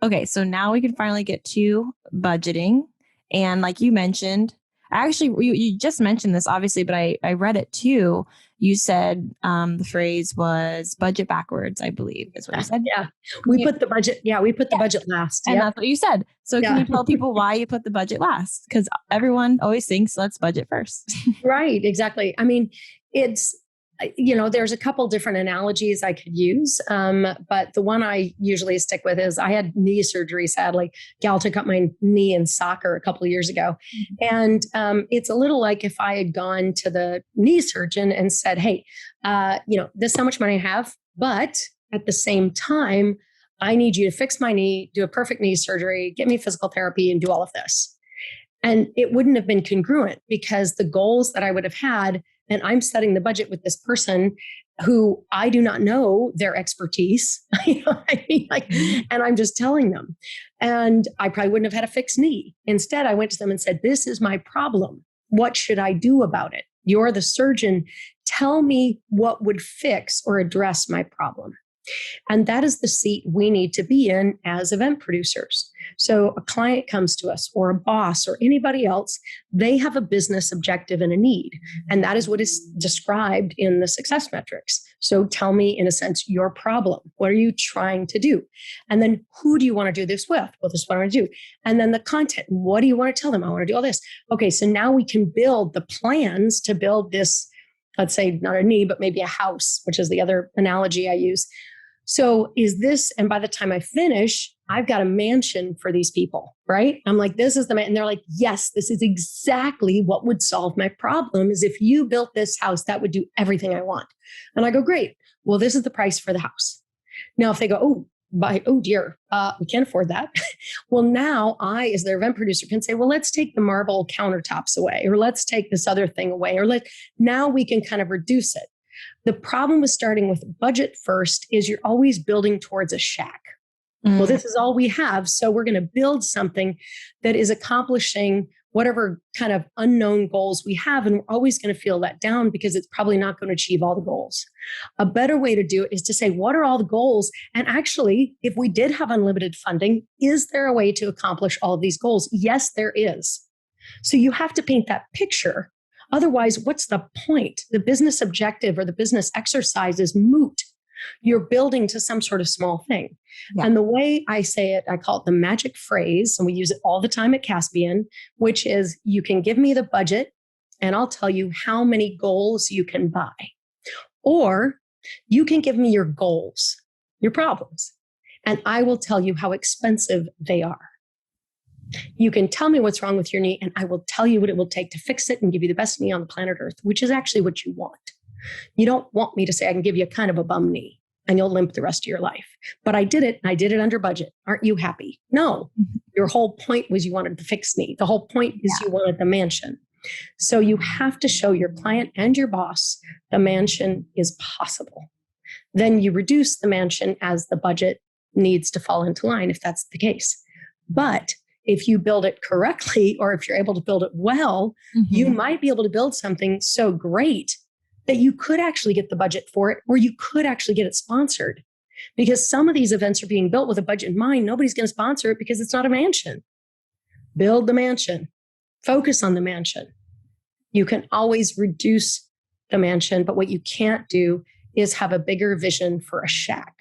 Okay, so now we can finally get to budgeting. And like you mentioned, actually, you just mentioned this, obviously, but I read it too. You said the phrase was budget backwards, I believe is what you said. Yeah. We put the budget. Yeah. We put the budget last. And Yep. that's what you said. So can Yeah. you tell people why you put the budget last? Because everyone always thinks let's budget first. Right. Exactly. I mean, it's, there's a couple different analogies I could use. But the one I usually stick with is I had knee surgery, sadly. Gal took up my knee in soccer a couple of years ago. And it's a little like if I had gone to the knee surgeon and said, hey, this is how much money I have, but at the same time, I need you to fix my knee, do a perfect knee surgery, get me physical therapy, and do all of this. And it wouldn't have been congruent because the goals that I would have had, and I'm setting the budget with this person who I do not know their expertise, you know what I mean? And I'm just telling them. And I probably wouldn't have had a fixed knee. Instead, I went to them and said, this is my problem. What should I do about it? You're the surgeon. Tell me what would fix or address my problem. And that is the seat we need to be in as event producers. So a client comes to us or a boss or anybody else, they have a business objective and a need. And that is what is described in the success metrics. So tell me, in a sense, your problem. What are you trying to do? And then who do you want to do this with? Well, this is what I want to do. And then the content. What do you want to tell them? I want to do all this. Okay, so now we can build the plans to build this, let's say not a knee, but maybe a house, which is the other analogy I use. So is this, and by the time I finish, I've got a mansion for these people, right? I'm like, this is the man. And they're like, yes, this is exactly what would solve my problem is if you built this house, that would do everything I want. And I go, great. Well, this is the price for the house. Now, if they go, oh dear, we can't afford that. Well, now I, as their event producer, can say, well, let's take the marble countertops away, or let's take this other thing away, or now we can kind of reduce it. The problem with starting with budget first is you're always building towards a shack. Well, this is all we have. So we're going to build something that is accomplishing whatever kind of unknown goals we have. And we're always going to feel let down because it's probably not going to achieve all the goals. A better way to do it is to say, what are all the goals? And actually, if we did have unlimited funding, is there a way to accomplish all of these goals? Yes, there is. So you have to paint that picture. Otherwise, what's the point? The business objective or the business exercise is moot. You're building to some sort of small thing. Yeah. And the way I say it, I call it the magic phrase, and we use it all the time at Caspian, which is you can give me the budget and I'll tell you how many goals you can buy. Or you can give me your goals, your problems, and I will tell you how expensive they are. You can tell me what's wrong with your knee, and I will tell you what it will take to fix it and give you the best knee on the planet Earth, which is actually what you want. You don't want me to say I can give you kind of a bum knee and you'll limp the rest of your life. But I did it, and I did it under budget. Aren't you happy? No. Your whole point was you wanted the fixed knee. The whole point is you wanted the mansion. So you have to show your client and your boss the mansion is possible. Then you reduce the mansion as the budget needs to fall into line, if that's the case. But if you build it correctly, or if you're able to build it well, you might be able to build something so great that you could actually get the budget for it, or you could actually get it sponsored. Because some of these events are being built with a budget in mind. Nobody's going to sponsor it because it's not a mansion. Build the mansion. Focus on the mansion. You can always reduce the mansion, but what you can't do is have a bigger vision for a shack.